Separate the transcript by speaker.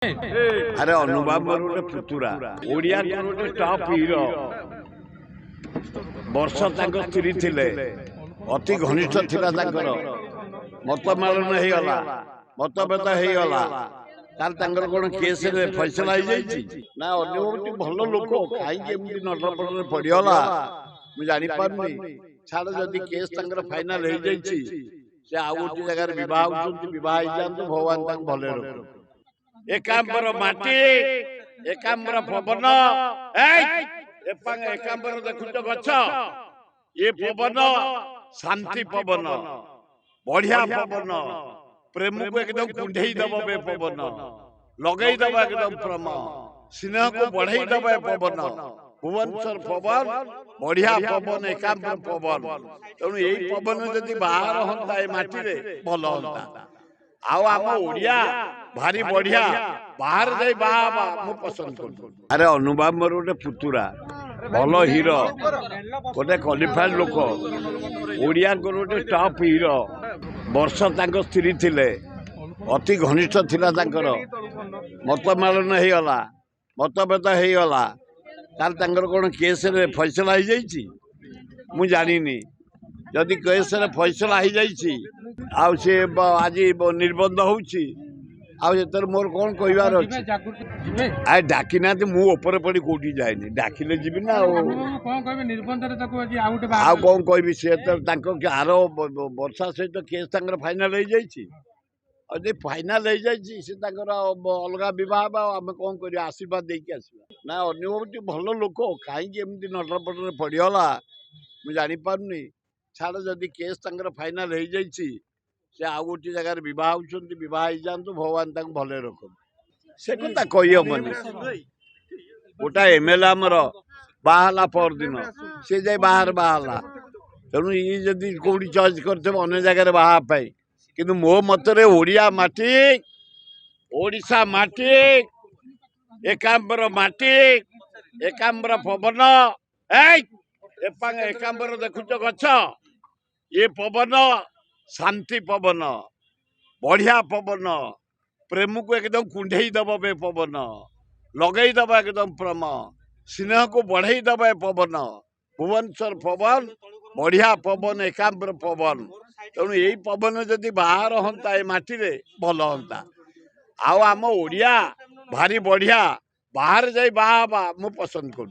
Speaker 1: अरे अनुभाव मोर गोटे पुतुरा ओडिया गोटे टॉप हीरो वर्ष स्त्री थिले अति घनिष्ठ थिला मतमालन होगला मतभेद होगला तार कौन केस फैसला हो ना अन्य भल लोक कहीं नटपट पड़गला मुझे जापारे छाड़ जदि केस फाइनाल हो से आउ गोटे जगह बह जातु भगवान भले रखु एकांबर माटी एकांबर पवन एकांबर देखुच गछ ये पवन शांति पवन बढ़िया पवन प्रेम को एकदम कुंढई दब बे पवन लगई दब एकदम प्रेम स्नेह को बढ़ई दब पवन भुवनेश्वर पवन बढ़िया पवन एकांबर पवन तेणु यही पवन जदि बाहर हंता ए माटी रे भल हंता आउ आम ओडिया भारी बढ़िया बाहर जाई बाबा मु पसंद कर। अरे अनुभाव मोर गोटे पुतुरा भल हीरो गोटे क्वालिफाइड लोक ओडिया गोटे टॉप हीरो वर्ष स्त्री थिले अति घनिष्ठ थिला मतमालन होगला मतभेद होगला तार कौन केस फैसला हो मु जानी जदि केस फैसला हो आज निर्बंध होउछि मोर कौन कहबार अच्छे डाकी ना मुझे पड़ी कौटी जाए डाकिले जीवी ना आ कौन कह सी आर वर्षा सहित केस फाइनाल हो फाइनाल हो अलग बह आम कौन कर आशीर्वाद देकी आसवा ना अन्य भल लोक कहीं नटपट पड़गला मुझे जापारे छाड़ जदि केस फाइनाल हो से आउ गोटे जगह बह जातु भगवान भले रखु से कथा कहीहबनी गोटा एमएलए आमर बाहला पर दिन सी जाए बाहर बाहला तेणु ये जदि कौटी चॉइस कर अन्य जगह बाहापाई किंतु मो मतरे ओडिया माटी ओडिशा माटी एकांबर माटी एकांबर पवन एकांबर देखुच गछ ये पवन शांति पवन बढ़िया पवन प्रेम को एकदम कुंढई दब बे पवन लगई दब एकदम प्रेम स्नेह को बढ़ई दब पवन भुवनेश्वर पवन बढ़िया पवन एकांबर पवन तेणु यही पवन जदि बाहर हंता ए माटी रे भल हंता आउ आम ओडिया भारी बढ़िया बाहर जाई बाबा मु पसंद कर।